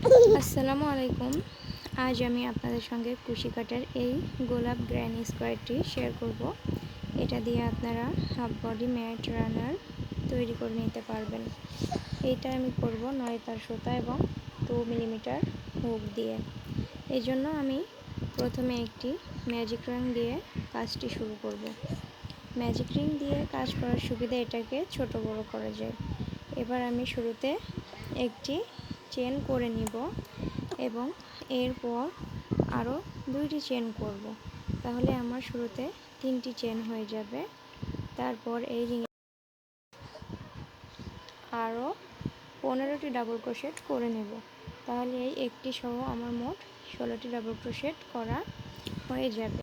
আসসালামু আলাইকুম। আজ আমি আপনাদের সঙ্গে কুশি কাটার এই গোলাপ গ্র্যানি স্কোয়ারটি শেয়ার করব। এটা দিয়ে আপনারা হাফ বডি ম্যাট রানার তৈরি করে নিতে পারবেন। এইটা আমি করব 9 তার সুতা এবং 2 মিলিমিটার হুক দিয়ে। এই জন্য আমি প্রথমে একটি ম্যাজিক রিং দিয়ে কাজটি শুরু করব। ম্যাজিক রিং দিয়ে কাজ করার সুবিধা এটাকে ছোট বড় করা যায়। এবার আমি শুরুতে একটি চেন করে নিব এবং এরপর আরও 2টি চেন করব। তাহলে আমার শুরুতে 3টি চেন হয়ে যাবে। তারপর এই রিংয়ে আরও 15টি ডাবল ক্রোশেট করে নেব। তাহলে এই একটি সহ আমার মোট 16টি ডাবল ক্রোশেট করা হয়ে যাবে।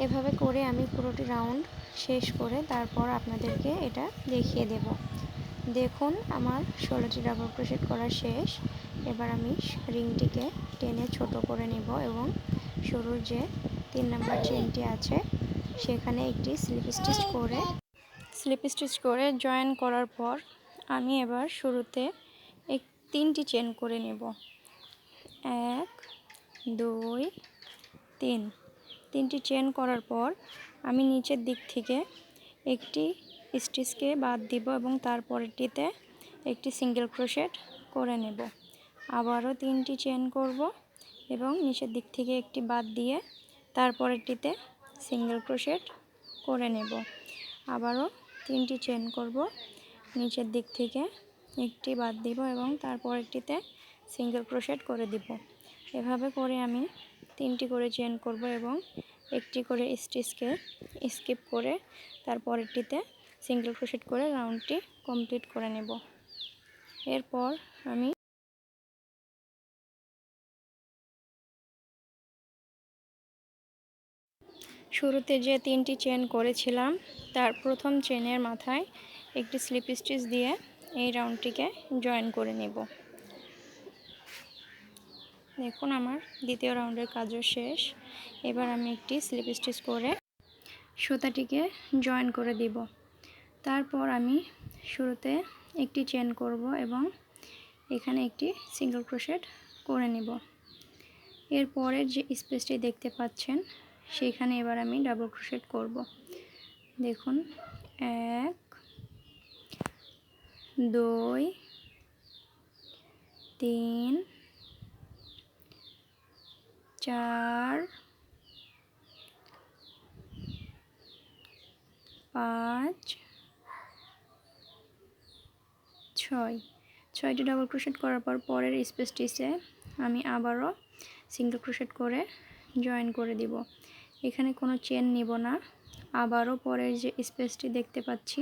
এভাবে করে আমি পুরোটি রাউন্ড শেষ করে তারপর আপনাদেরকে এটা দেখিয়ে দেব। দেখুন আমার 16টি ডাবল ক্রোশেট করা শেষ। এবার আমি রিংটিকে টেনে ছোট করে নেব এবং শুরুর যে 3 নাম্বার চেনটি আছে সেখানে একটি স্লিপ স্টিচ করে জয়েন করার পর আমি এবার শুরুতে 3টি চেন করে নেব। 1 2 3। 3টি চেন করার পর আমি নিচের দিক থেকে একটি স্টিচকে বাদ দিব এবং তারপরেরটিতে একটি সিঙ্গেল ক্রোশেট করে নেব। আবারও 3টি চেন করব এবং নিচের দিক থেকে একটি বাদ দিয়ে তারপরেরটিতে সিঙ্গেল ক্রোশেট করে নেব। আবারও 3টি চেন করব, নিচের দিক থেকে একটি বাদ দিব এবং তারপরেরটিতে সিঙ্গেল ক্রোশেট করে দিব। এভাবে করে আমি 3টি করে চেন করব এবং একটি করে স্টিচকে স্কিপ করে তারপরেরটিতে সিঙ্গেল ক্রোশেট করে রাউন্ডটি কমপ্লিট করে নেব। এরপর আমি শুরুতে যে 3টি চেন করেছিলাম তার প্রথম চেনের মাথায় একটি স্লিপ স্টিচ দিয়ে এই রাউন্ডটিকে জয়েন করে নেব। দেখুন আমার দ্বিতীয় রাউন্ডের কাজও শেষ। এবার আমি একটি স্লিপ স্টিচ করে সুতাটিকে জয়েন করে দিব। তারপর আমি শুরুতে একটি চেন করব এবং এখানে একটি সিঙ্গেল ক্রোশেট করে নেব। এরপরের যে স্পেসটি দেখতে পাচ্ছেন সেখানে এবার আমি ডাবল ক্রোশেট করব। দেখুন 1 2 3 4 5 6টি ডাবল ক্রোশেট করার পর পরের স্পেসটিতে আমি আবারও সিঙ্গেল ক্রোশেট করে জয়েন করে দিব। এখানে কোনো চেন নিব না। আবারও পরের যে স্পেসটি দেখতে পাচ্ছি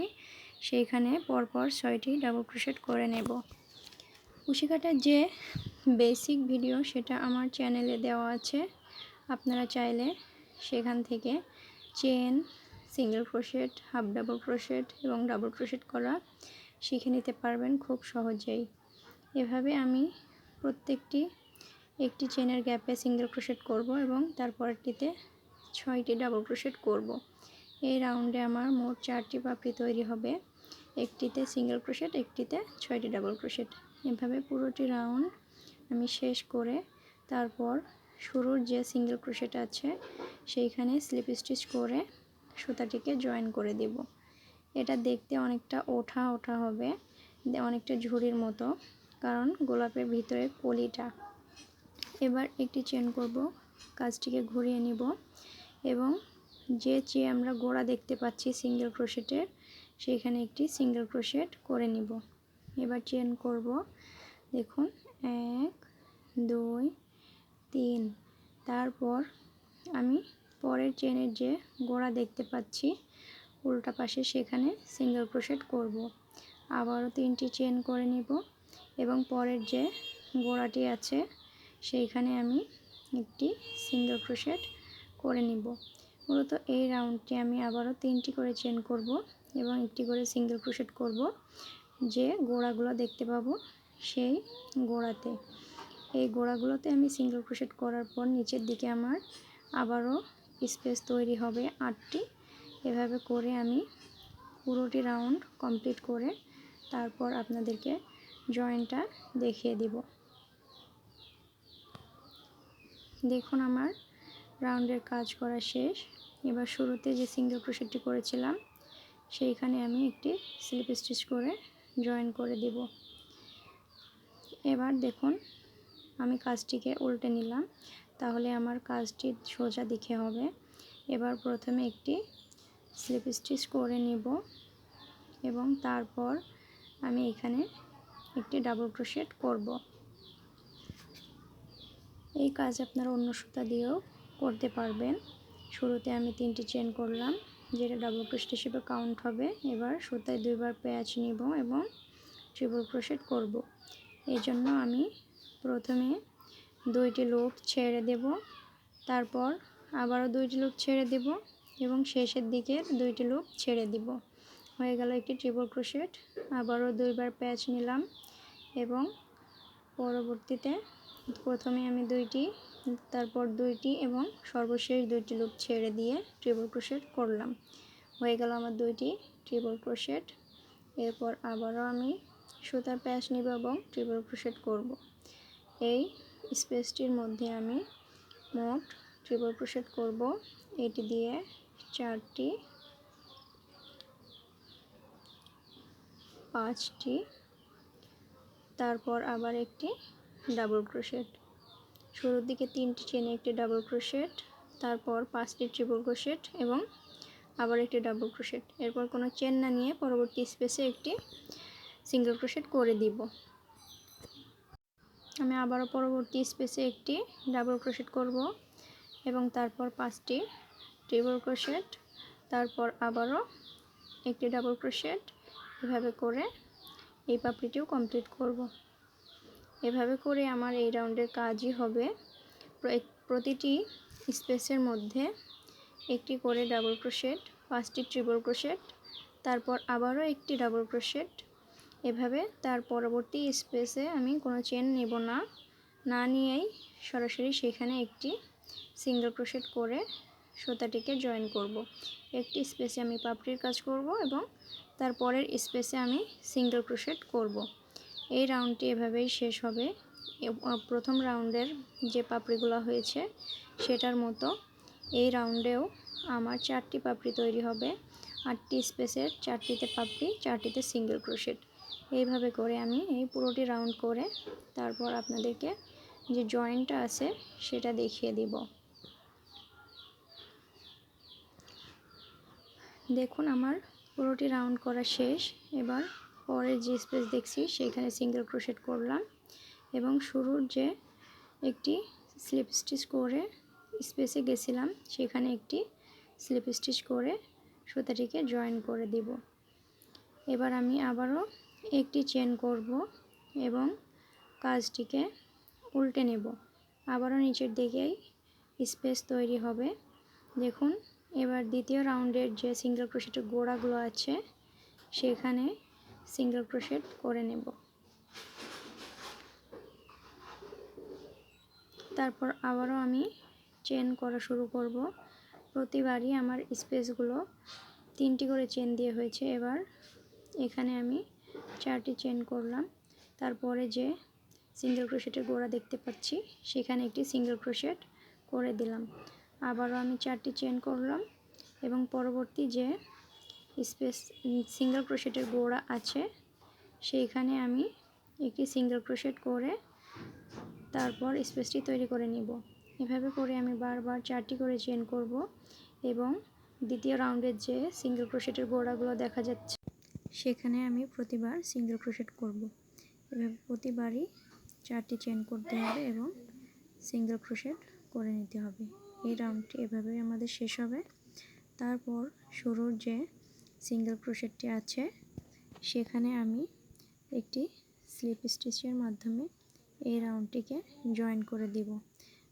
সেইখানে পরপর 6টি ডাবল ক্রোশেট করে নেব। কুশি কাটার যে বেসিক ভিডিও সেটা আমার চ্যানেলে দেওয়া আছে, আপনারা চাইলে সেখান থেকে chain, single crochet, half double crochet এবং ডাবল ক্রোশেট করা শিখে নিতে পারবেন খুব সহজেই। এভাবে আমি প্রত্যেকটি একটি চেনের গ্যাপে সিঙ্গেল ক্রোশেট করব এবং তারপরটিতে 6টি ডাবল ক্রোশেট করব। এই রাউন্ডে আমার মোট 4টি পাপড়ি তৈরি হবে। একটিতে সিঙ্গেল ক্রোশেট, একটিতে 6টি ডাবল ক্রোশেট। এভাবে পুরোটি রাউন্ড আমি শেষ করে তারপর শুরুর যে সিঙ্গেল ক্রোশেট আছে সেইখানে স্লিপ স্টিচ করে সুতাটিকে জয়েন করে দেব। এটা দেখতে অনেকটা ওঠা ওঠা হবে, অনেকটা ঝুড়ির মতো, কারণ গোলাপের ভিতরে কলিটা। এবার একটি চেন করব, কাজটিকে ঘুরিয়ে নিব এবং যে আমরা গোড়া দেখতে পাচ্ছি সিঙ্গেল ক্রোশেটের সেখানে একটি সিঙ্গেল ক্রোশেট করে নিব। এবার চেন করব, দেখুন 1 2 3। তারপর আমি পরের চেনের যে গোড়া দেখতে পাচ্ছি উল্টা পাশে সেখানে সিঙ্গেল ক্রোশেট করব। আবারও 3টি চেন করে নিব এবং পরের যে গোড়াটি আছে সেইখানে আমি একটি সিঙ্গেল ক্রোশেট করে নিব। মূলত এই রাউন্ডটি আমি আবারও 3টি করে চেন করব এবং একটি করে সিঙ্গেল ক্রোশেট করব, যে গোড়াগুলো দেখতে পাবো সেই গোড়াতে। এই গোড়াগুলোতে আমি সিঙ্গেল ক্রোশেট করার পর নিচের দিকে আমার আবারও স্পেস তৈরি হবে 8টি। এভাবে করে আমি পুরোটি রাউন্ড কমপ্লিট করে তারপর আপনাদেরকে জয়েন্টটা দেখিয়ে দিব। দেখুন আমার রাউন্ডের কাজ করা শেষ। এবার শুরুতে যে সিঙ্গেল ক্রোশেটটি করেছিলাম সেইখানে আমি একটি স্লিপ স্টিচ করে জয়েন করে দিব। এবার দেখুন আমি কাজটিকে উল্টে নিলাম, তাহলে আমার কাজটি সোজা দিকে হবে। এবার প্রথমে একটি স্লিপ স্টিচ করে নিব এবং তারপর আমি এখানে একটি ডাবল ক্রোশেট করব। এই কাজ আপনারা অন্য সুতা দিয়েও করতে পারবেন। শুরুতে আমি 3টি চেন করলাম, যেটা ডাবল ক্রোশেট হিসেবে কাউন্ট হবে। এবার সুতায় 2বার প্যাচ নিব এবং ট্রিপল ক্রোশেট করব। এই জন্য আমি প্রথমে 2টি লুপ ছেড়ে দেব, তারপর আবারও 2টি লুপ ছেড়ে দেব এবং শেষের দিকে 2টি লুপ ছেড়ে দিব। হয়ে গেল একটি ট্রিপল ক্রোশেট। আবারও 2বার প্যাচ নিলাম এবং পরবর্তীতে প্রথমে আমি 2টি, তারপর 2টি এবং সর্বশেষ 2টি লুপ ছেড়ে দিয়ে ট্রিপল ক্রোশেট করলাম। হয়ে গেল আমার 2টি ট্রিপল ক্রোশেট। এরপর আবারও আমি সুতার প্যাচ নিব এবং ট্রিপল ক্রোশেট করব। এই স্পেসটির মধ্যে আমি মোট ট্রিপল ক্রোশেট করব, এটি দিয়ে 4টি, 5টি, তারপর আবার একটি ডাবল ক্রোশেট। শুরুর দিকে 3টি চেনে একটি ডাবল ক্রোশেট, তারপর 5টি ট্রিপল ক্রোশেট এবং আবার একটি ডাবল ক্রোশেট। এরপর কোনো চেন না নিয়ে পরবর্তী স্পেসে একটি সিঙ্গেল ক্রোশেট করে দিব। আমি আবারও পরবর্তী স্পেসে একটি ডাবল ক্রোশেট করব এবং তারপর 5টি ট্রিপল ক্রোশেট, তারপর আবারও একটি ডাবল ক্রোশেট। এভাবে করে এই পাপড়িটিও কমপ্লিট করব। এভাবে করে আমার এই রাউন্ডের কাজই হবে। প্রতিটি স্পেসের মধ্যে একটি করে ডাবল ক্রোশেট, 5টি ট্রিপল ক্রোশেট, তারপর আবারও একটি ডাবল ক্রোশেট। এভাবে তার পরবর্তী স্পেসে আমি কোনো চেন নেব না, না নিয়েই সরাসরি সেখানে একটি সিঙ্গেল ক্রোশেট করে সুতাটিকে জয়েন করব। একটি স্পেসে আমি পাপড়ির কাজ করব এবং তারপরের স্পেসে আমি সিঙ্গেল ক্রোশেট করব। এই রাউন্ডটি এভাবেই শেষ হবে। প্রথম রাউন্ডের যে পাপড়িগুলো হয়েছে সেটার মতো এই রাউন্ডেও আমার 4টি পাপড়ি তৈরি হবে। 8টি স্পেসের 4টিতে পাপড়ি, 4টিতে সিঙ্গেল ক্রোশেট। এইভাবে করে আমি এই পুরোটি রাউন্ড করে তারপর আপনাদেরকে যে জয়েন্টটা আছে সেটা দেখিয়ে দিব। দেখুন আমার পুরোটি রাউন্ড করা শেষ। এবার পরের যে স্পেস দেখছি সেখানে সিঙ্গেল ক্রোশেট করলাম এবং শুরুর যে একটি স্লিপ স্টিচ করে স্পেসে গেছিলাম সেখানে একটি স্লিপ স্টিচ করে সুতাটিকে জয়েন করে দিব। এবার আমি আবারও একটি চেন করব এবং কাজটিকে উল্টে নেব। আবারও নিচের দিকেই স্পেস তৈরি হবে। দেখুন এবার দ্বিতীয় রাউন্ডের যে সিঙ্গেল ক্রোশেটের গোড়াগুলো আছে সেখানে সিঙ্গেল ক্রোশেট করে নেব। তারপর আবারও আমি চেন করা শুরু করব। প্রতিবারই আমার স্পেসগুলো 3টি করে চেন দিয়ে হয়েছে। এবার এখানে আমি 4টি চেন করলাম, তারপরে যে সিঙ্গেল ক্রোশেটের গোড়া দেখতে পাচ্ছি সেখানে একটি সিঙ্গেল ক্রোশেট করে দিলাম। আবারও আমি 4টি চেন করলাম এবং পরবর্তী যে স্পেস সিঙ্গেল ক্রোশেটের গোড়া আছে সেইখানে আমি একটি সিঙ্গেল ক্রোশেট করে তারপর স্পেসটি তৈরি করে নিব। এভাবে করে আমি বারবার 4টি করে চেন করব এবং দ্বিতীয় রাউন্ডের যে সিঙ্গেল ক্রোশেটের গোড়াগুলো দেখা যাচ্ছে সেখানে আমি প্রতিবার সিঙ্গেল ক্রোশেট করব। এভাবে প্রতিবারই 4টি চেন করতে হবে এবং সিঙ্গেল ক্রোশেট করে নিতে হবে। এই রাউন্ডটি এভাবেই আমাদের শেষ হবে। তারপর শুরুর যে সিঙ্গেল ক্রোশেটটি আছে সেখানে আমি একটি স্লিপ স্টিচের মাধ্যমে এই রাউন্ডটিকে জয়েন করে দিব।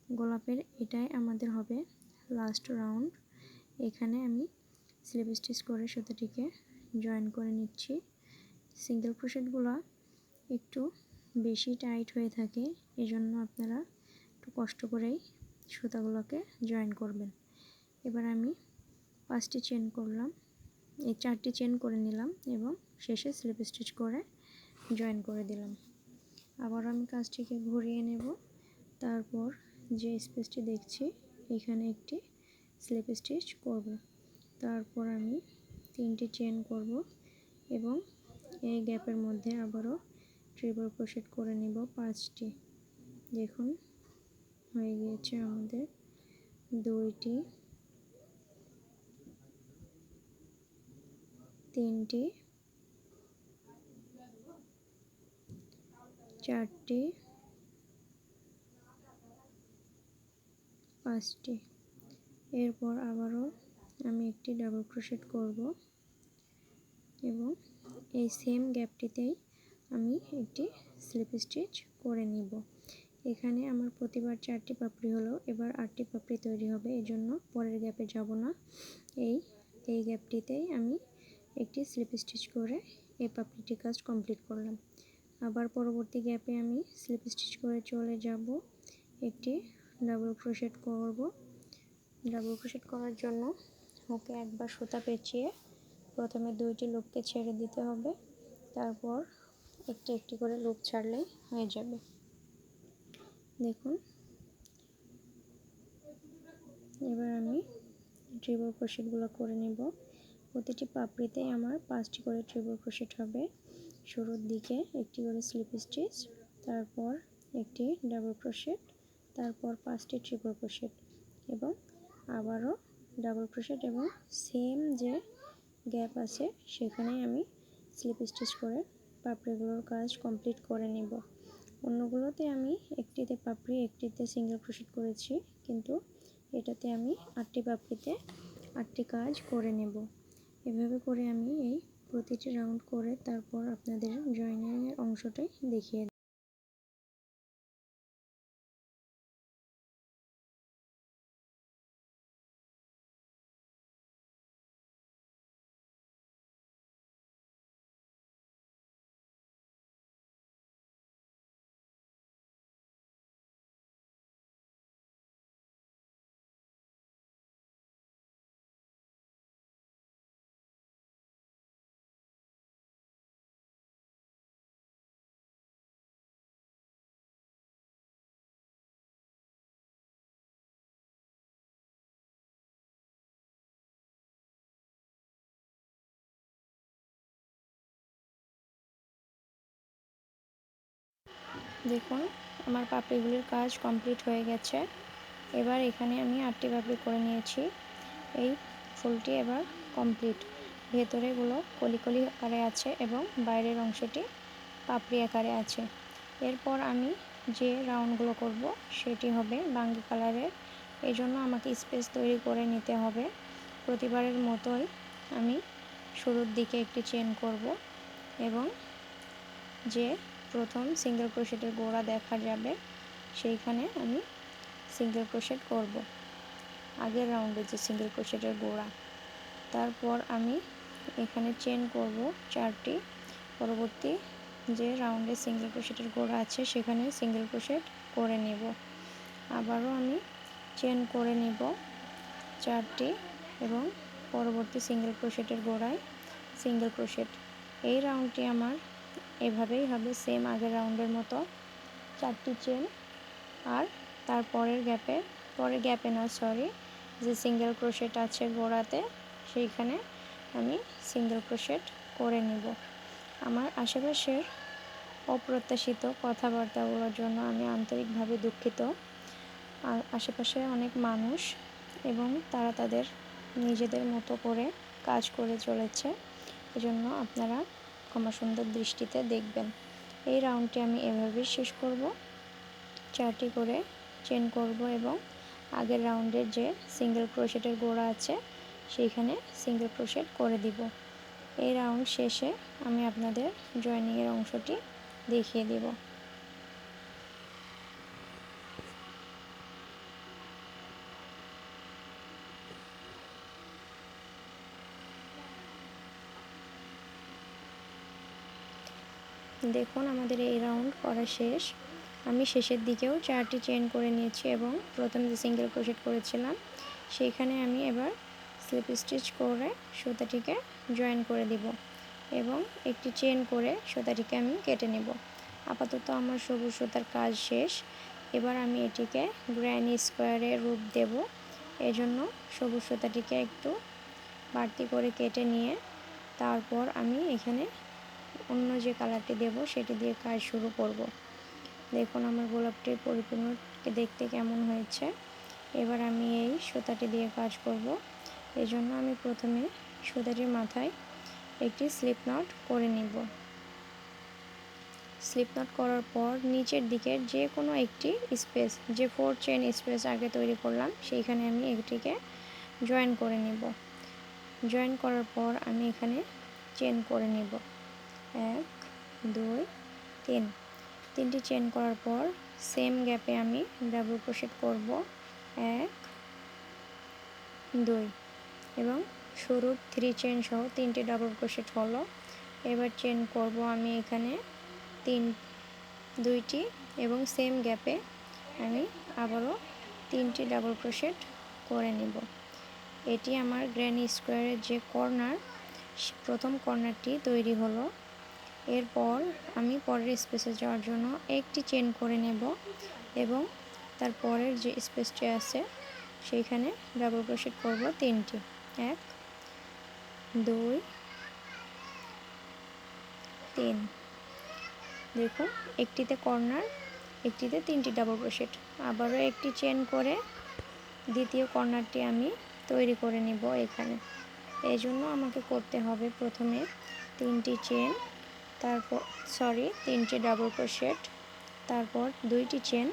গোলাপের এটাই আমাদের হবে লাস্ট রাউন্ড। এখানে আমি স্লিপ স্টিচ করে সুতাটিকে জয়েন করে নিচ্ছি। সিঙ্গেল ক্রোশেটগুলো একটু বেশি টাইট হয়ে থাকে, এজন্য আপনারা একটু কষ্ট করেই সুতাগুলোকে জয়েন করবেন। এবার আমি 5টি চেন করলাম, এই 4টি চেন করে নিলাম এবং শেষে স্লিপ স্টিচ করে জয়েন করে দিলাম। আবার আমি কাজটিকে ঘুরিয়ে নেব। তারপর যে স্পেসটি দেখছি এখানে একটি স্লিপ স্টিচ করব। তারপর আমি 3টি চেন করব এবং এই গ্যাপের মধ্যে আবারও ট্রিপল ক্রোশেট করে নিব 5টি। দেখুন হয়ে গিয়েছে আমাদের 2টি, 3টি, 4টি, 5টি। এরপর আবারও আমি একটি ডাবল ক্রোশেট করব এবং এই সেম গ্যাপটিতেই আমি একটি স্লিপ স্টিচ করে নিব। এখানে আমার প্রতিবার 4টি পাপড়ি হলো, এবার 8টি পাপড়ি তৈরি হবে, এজন্য পরের গ্যাপে যাব না। এই গ্যাপটিতেই আমি একটি স্লিপ স্টিচ করে এই পাপড়িটি কাজ কমপ্লিট করলাম। আবার পরবর্তী গ্যাপে আমি স্লিপ স্টিচ করে চলে যাব, একটি ডাবল ক্রোশেট করব। ডাবল ক্রোশেট করার জন্য হুকে একবার সুতা পেঁচিয়ে প্রথমে 2টি লুপকে ছেড়ে দিতে হবে, তারপর একটি একটি করে লুপ ছাড়লেই হয়ে যাবে। দেখুন এবার আমি ট্রিপল ক্রোশেটগুলো করে নেব। প্রতিটি পাপড়িতে আমার 5টি করে ট্রিপল ক্রোশেট হবে। শুরুর দিকে একটি করে স্লিপ স্টিচ, তারপর একটি ডাবল ক্রোশেট, তারপর 5টি ট্রিপল ক্রোশেট এবং আবারও ডাবল ক্রোশেট এবং সেম যে গ্যাপ আছে সেখানেই আমি স্লিপ স্টিচ করে পাপড়িগুলোর কাজ কমপ্লিট করে নেব। অন্যগুলোতে আমি একটিতে পাপড়ি একটিতে সিঙ্গেল ক্রোশেট করেছি, কিন্তু এটাতে আমি 8টি পাপড়িতে 8টি কাজ করে নেব। এভাবে করে আমি এই প্রতিটি রাউন্ড করে তারপর আপনাদের জয়েনিংয়ের অংশটাই দেখিয়ে দিই। দেখুন আমার পাপড়িগুলির কাজ কমপ্লিট হয়ে গেছে। এবার এখানে আমি 8টি পাপড়ি করে নিয়েছি। এই ফুলটি এবার কমপ্লিট। ভেতরেগুলো কলি কলি আকারে আছে এবং বাইরের অংশটি পাপড়ি আকারে আছে। এরপর আমি যে রাউন্ডগুলো করব সেটি হবে বাঙ্গি কালারের, এই জন্য আমাকে স্পেস তৈরি করে নিতে হবে। প্রতিবারের মতোই আমি শুরুর দিকে একটি চেন করব এবং যে প্রথম সিঙ্গেল ক্রোশেটের গোড়া দেখা যাবে সেইখানে আমি সিঙ্গেল ক্রোশেট করব, আগের রাউন্ডে যে সিঙ্গেল ক্রোশেটের গোড়া। তারপর আমি এখানে চেন করব 4টি, পরবর্তী যে রাউন্ডে সিঙ্গেল ক্রোশেটের গোড়া আছে সেখানে সিঙ্গেল ক্রোশেট করে নেব। আবারও আমি চেন করে নেব 4টি এবং পরবর্তী সিঙ্গেল ক্রোশেটের গোড়ায় সিঙ্গেল ক্রোশেট। এই রাউন্ডটি আমার এভাবেই হবে, সেম আগের রাউন্ডের মতো 4টি চেন। আর তার পরের গ্যাপে যে সিঙ্গেল ক্রোশেট আছে গোড়াতে সেইখানে আমি সিঙ্গেল ক্রোশেট করে নিব। আমার আশেপাশের অপ্রত্যাশিত কথাবার্তাগুলোর জন্য আমি আন্তরিকভাবে দুঃখিত। আশেপাশে অনেক মানুষ এবং তারা তাদের নিজেদের মতো করে কাজ করে চলেছে, এজন্য আপনারা ক্ষমা সুন্দর দৃষ্টিতে দেখবেন। এই রাউন্ডটি আমি এভাবেই শেষ করব। 4টি করে চেন করব এবং আগের রাউন্ডের যে সিঙ্গেল ক্রোশেটের গোড়া আছে সেইখানে সিঙ্গেল ক্রোশেট করে দিব। এই রাউন্ড শেষে আমি আপনাদের জয়েনিংয়ের অংশটি দেখিয়ে দেব। দেখুন আমাদের এই রাউন্ড করা শেষ। আমি শেষের দিকেও 4টি চেন করে নিয়েছি এবং প্রথম যে সিঙ্গেল ক্রোশেট করেছিলাম সেইখানে আমি এবার স্লিপ স্টিচ করে সুতাটিকে জয়েন করে দিব এবং একটি চেন করে সুতাটিকে আমি কেটে নেব। আপাতত আমার সবুজ সুতার কাজ শেষ। এবার আমি এটিকে গ্র্যানি স্কোয়ারে রূপ দেব। এজন্য সবুজ সুতাটিকে একটু বাড়তি করে কেটে নিয়ে তারপর আমি এখানে অন্য যে কালারটি দেব সেটি দিয়ে কাজ শুরু করব। দেখুন আমার গোলাপটির পরিপূর্ণ দেখতে কেমন হয়েছে। এবার আমি এই সুতাটি দিয়ে কাজ করব। এজন্য আমি প্রথমে সুতাটির মাথায় একটি স্লিপ নট করে নিব। স্লিপ নট করার পর নিচের দিকের যে কোনো একটি স্পেস, যে 4 চেন স্পেস আগে তৈরি করলাম সেইখানে আমি এটিকে জয়েন করে নিব। জয়েন করার পর আমি এখানে চেন করে নিব 1 2 3। 3টি চেন করার পর সেম গ্যাপে আমি ডাবল ক্রোশেট করব 1 2 এবং শুরুর 3 চেন সহ 3টি ডাবল ক্রোশেট হলো। এবার চেন করব আমি এখানে 2টি এবং সেম গ্যাপে আমি আবারও 3টি ডাবল ক্রোশেট করে নিব। এটি আমার গ্র্যানি স্কোয়ারের যে কর্নার, প্রথম কর্নারটি তৈরি হলো। এরপর আমি পরের স্পেসে যাওয়ার জন্য একটি চেন করে নেব এবং তারপরের যে স্পেসটি আছে সেইখানে ডাবল ক্রোশেট করব 3টি 1 2 3। দেখুন একটিতে কর্নার, একটিতে 3টি ডাবল ক্রোশেট। আবারও একটি চেন করে দ্বিতীয় কর্নারটি আমি তৈরি করে নিব এখানে। এই জন্য আমাকে করতে হবে প্রথমে 3টি চেন, তারপর 3টি ডাবল ক্রোশেট, তারপর 2টি চেন,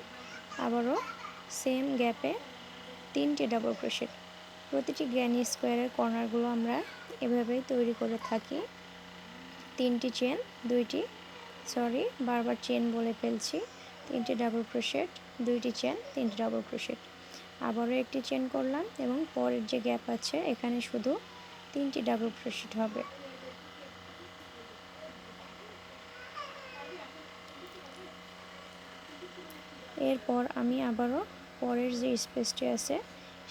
আবারও সেম গ্যাপে 3টি ডাবল ক্রোশেট। প্রতিটি গ্র্যানি স্কোয়ারের কর্নারগুলো আমরা এভাবেই তৈরি করে থাকি। 3টি চেন, 2টি বারবার চেন বলে ফেলছি, 3টি ডাবল ক্রোশেট, 2টি চেন, 3টি ডাবল ক্রোশেট। আবারও একটি চেন করলাম এবং পরের যে গ্যাপ আছে এখানে শুধু 3টি ডাবল ক্রোশেট হবে। এরপর আমি আবারও পরের যে স্পেসটি আছে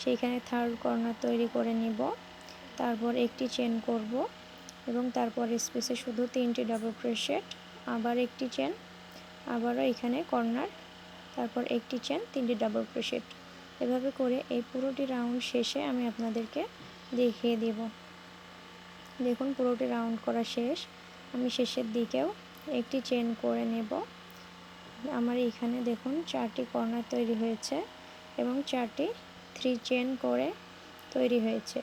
সেইখানে থার্ড কর্নার তৈরি করে নিব। তারপর একটি চেন করব এবং তারপর স্পেসে শুধু 3টি ডাবল ক্রোশেট, আবার একটি চেন, আবারও এখানে কর্নার, তারপর একটি চেন, 3টি ডাবল ক্রোশেট। এভাবে করে এই পুরোটি রাউন্ড শেষে আমি আপনাদেরকে দেখিয়ে দেব। দেখুন পুরোটি রাউন্ড করা শেষ। আমি শেষের দিকেও একটি চেন করে নেব। আমার এখানে দেখুন 4টি কর্নার তৈরি হয়েছে এবং 4টি 3 চেন করে তৈরি হয়েছে।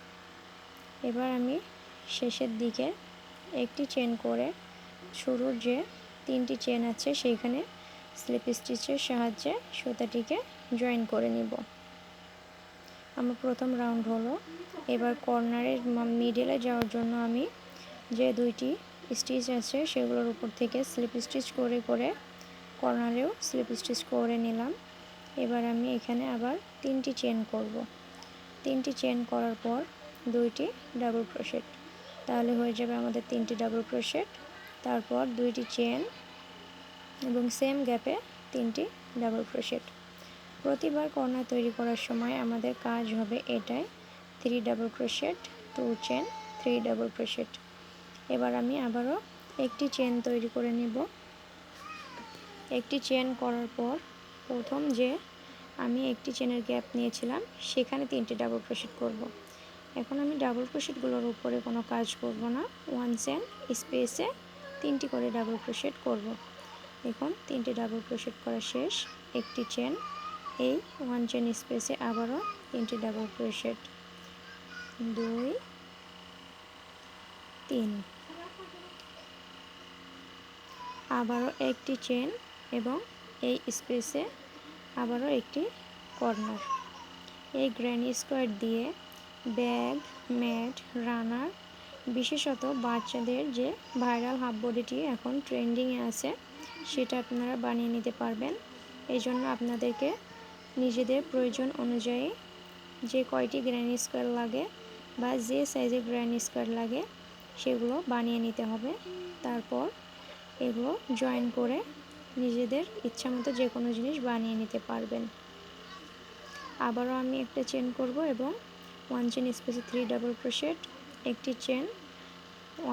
এবার আমি শেষের দিকে একটি চেন করে শুরুর যে 3টি চেন আছে সেইখানে স্লিপ স্টিচের সাহায্যে সুতাটিকে জয়েন করে নিব। আমার প্রথম রাউন্ড হলো। এবার কর্নারের মিডলে যাওয়ার জন্য আমি যে 2টি স্টিচ আছে সেগুলোর উপর থেকে স্লিপ স্টিচ করে করে কর্নারেও স্লিপ স্টিচ করে নিলাম। এবার আমি এখানে আবার 3টি চেন করব। 3টি চেন করার পর 2টি ডাবল ক্রোশেট, তাহলে হয়ে যাবে আমাদের 3টি ডাবল ক্রোশেট, তারপর 2টি চেন এবং সেম গ্যাপে 3টি ডাবল ক্রোশেট। প্রতিবার কর্নার তৈরি করার সময় আমাদের কাজ হবে এটাই, 3 double crochet, 2 chain, 3 double crochet. এবার আমি আবারও একটি চেন তৈরি করে নিব। একটি চেন করার পর প্রথম যে আমি একটি চেনের গ্যাপ নিয়েছিলাম সেখানে 3টি ডাবল ক্রোশেট করব। এখন আমি ডাবল ক্রোশেটগুলোর উপরে কোনো কাজ করব না, 1 চেন স্পেসে 3টি করে ডাবল ক্রোশেট করব। এখন 3টি ডাবল ক্রোশেট করা শেষ। একটি চেন, এই 1 চেন স্পেসে আবারও 3টি ডাবল ক্রোশেট, 2 3, আবারও একটি চেন এবং এই স্পেসে আবারও একটি কর্নার। এই গ্র্যানি স্কোয়ার দিয়ে ব্যাগ, ম্যাট, রানার, বিশেষত বাচ্চাদের যে ভাইরাল হাফ বডিটি এখন ট্রেন্ডিংয়ে আছে সেটা আপনারা বানিয়ে নিতে পারবেন। এই জন্য আপনাদেরকে নিজেদের প্রয়োজন অনুযায়ী যে কয়টি গ্র্যানি স্কোয়ার লাগে বা যে সাইজের গ্র্যানি স্কোয়ার লাগে সেগুলো বানিয়ে নিতে হবে। তারপর এগুলো জয়েন করে নিজেদের ইচ্ছা মতো যে কোনো জিনিস বানিয়ে নিতে পারবেন। আবারও আমি একটা চেন করব এবং 1 চেন স্পেসে 3 ডাবল ক্রোশেট, একটি চেন,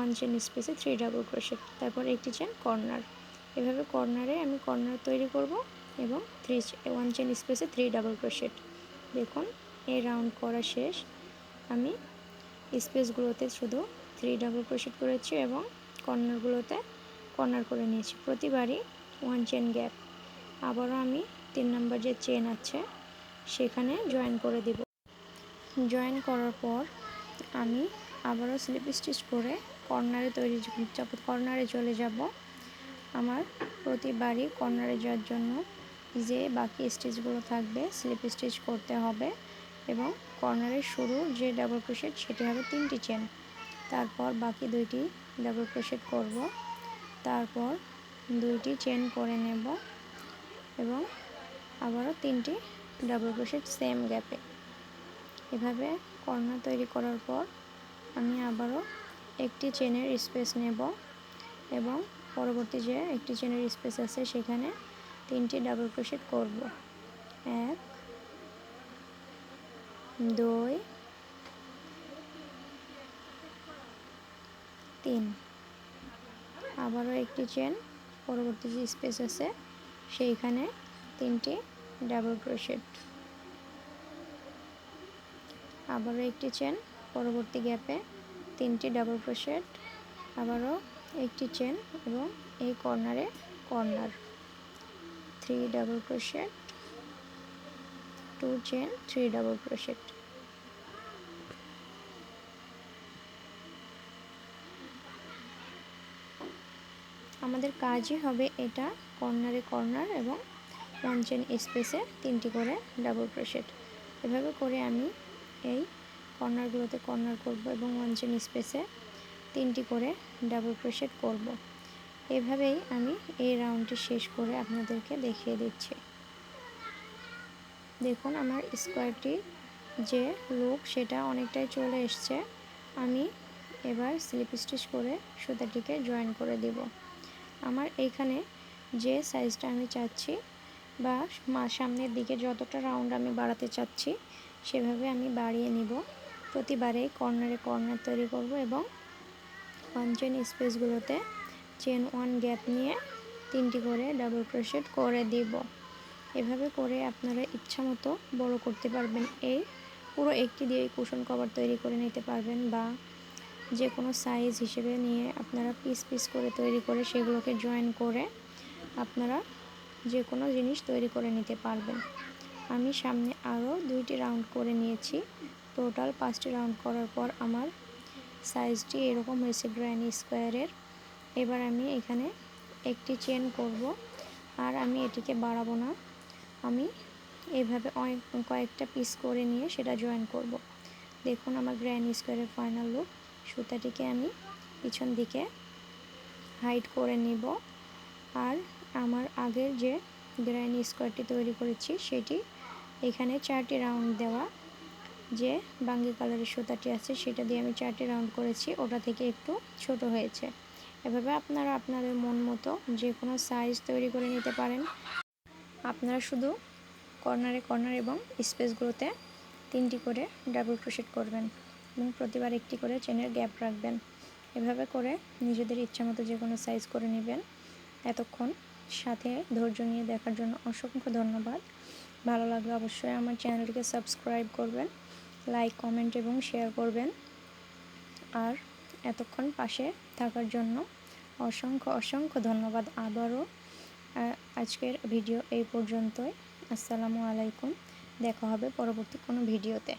1 চেন স্পেসে 3 ডাবল ক্রোশেট, তারপর একটি চেন কর্নার। এভাবে কর্নারে আমি কর্নার তৈরি করব এবং 1 চেন স্পেসে 3 ডাবল ক্রোশেট। দেখুন এই রাউন্ড করা শেষ। আমি স্পেসগুলোতে শুধু 3 ডাবল ক্রোশেট করেছি এবং কর্নারগুলোতে কর্নার করে নিয়েছি, প্রতিবারই 1 চেন গ্যাপ। আবারও আমি 3 নাম্বার যে চেন আছে সেখানে জয়েন করে দিব। জয়েন করার পর আমি আবারও স্লিপ স্টিচ করে কর্নারে চলে যাব। আমার প্রতিবারই কর্নারে যাওয়ার জন্য যে বাকি স্টিচগুলো থাকবে স্লিপ স্টিচ করতে হবে এবং কর্নারের শুরুর যে ডাবল ক্রোশেট সেটি হবে 3টি চেন, তারপর বাকি 2টি ডাবল ক্রোশেট করব, তারপর 2টি চেন করে নেব এবং আবারও 3টি ডাবল ক্রোশেট সেম গ্যাপে। এভাবে কর্নার তৈরি করার পর আমি আবারও একটি চেনের স্পেস নেব এবং পরবর্তী যে একটি চেনের স্পেস আছে সেখানে 3টি ডাবল ক্রোশেট করব। 1 2 3। আবারও একটি চেন, পরবর্তী যে স্পেস আছে সেইখানে 3টি ডাবল ক্রোশেট, আবারও একটি চেন, পরবর্তী গ্যাপে 3টি ডাবল ক্রোশেট, আবারও একটি চেন এবং এই কর্নারে corner 3 double crochet, 2 chain, 3 double crochet. আমাদের কাজই হবে এটা, কর্নারে কর্নার এবং 1 চেন স্পেসে 3টি করে ডাবল ক্রোশেট। এভাবে করে আমি এই কর্নারগুলোতে কর্নার করব এবং 1 চেন স্পেসে 3টি করে ডাবল ক্রোশেট করব। এভাবেই আমি এই রাউন্ডটি শেষ করে আপনাদেরকে দেখিয়ে দিচ্ছি। দেখুন আমার স্কোয়ারটি যে লুক সেটা অনেকটাই চলে এসছে। আমি এবার স্লিপ স্টিচ করে সুতাটিকে জয়েন করে দেব। আমার এইখানে যে সাইজটা আমি চাচ্ছি বা সামনের দিকে যতটা রাউন্ড আমি বাড়াতে চাচ্ছি সেভাবে আমি বাড়িয়ে নিব। প্রতিবারেই কর্নারে কর্নার তৈরি করব এবং 1 চেন স্পেসগুলোতে চেন 1 গ্যাপ নিয়ে 3টি করে ডাবল ক্রোশেট করে দিব। এভাবে করে আপনারা ইচ্ছা মতো বড় করতে পারবেন। এই পুরো একটি দিয়ে কুশন কভার তৈরি করে নিতে পারবেন বা যে কোনো সাইজ হিসেবে নিয়ে আপনারা পিস পিস করে তৈরি করে সেগুলোকে জয়েন করে আপনারা যে কোনো জিনিস তৈরি করে নিতে পারবেন। আমি সামনে আরও 2টি রাউন্ড করে নিয়েছি। টোটাল 5টি রাউন্ড করার পর আমার সাইজটি এরকম হয়েছে গ্র্যানি স্কোয়ারের। এবার আমি এখানে একটি চেন করব আর আমি এটিকে বাড়াবো না, আমি এইভাবে কয়েকটা পিস করে নিয়ে সেটা জয়েন করব। দেখুন আমার গ্র্যানি স্কোয়ারের ফাইনাল লুক। সুতাটিকে আমি পিছন দিকে হাইড করে নিব আর আমার আগের যে গ্র্যানি স্কোয়ারটি তৈরি করেছি সেটি এখানে 4টি রাউন্ড দেওয়া যে বাঙ্গি কালারের সুতাটি আছে সেটা দিয়ে আমি 4টি রাউন্ড করেছি, ওটা থেকে একটু ছোট হয়েছে। এভাবে আপনারা আপনাদের মন মতো যে কোনো সাইজ তৈরি করে নিতে পারেন। আপনারা শুধু কর্নারে কর্নার এবং স্পেসগুলোতে 3টি করে ডাবল ক্রোশেট করবেন এবং প্রতিবার একটি করে চেনের গ্যাপ রাখবেন। এভাবে করে নিজেদের ইচ্ছামতো যে কোনো সাইজ করে নেবেন। এতক্ষণ সাথে ধৈর্য নিয়ে দেখার জন্য অসংখ্য ধন্যবাদ। ভালো লাগলে অবশ্যই আমার চ্যানেলটিকে সাবস্ক্রাইব করবেন, লাইক, কমেন্ট এবং শেয়ার করবেন। আর এতক্ষণ পাশে থাকার জন্য অসংখ্য ধন্যবাদ। আবারও আজকের ভিডিও এই পর্যন্তই। আসসালামু আলাইকুম। দেখা হবে পরবর্তী কোনো ভিডিওতে।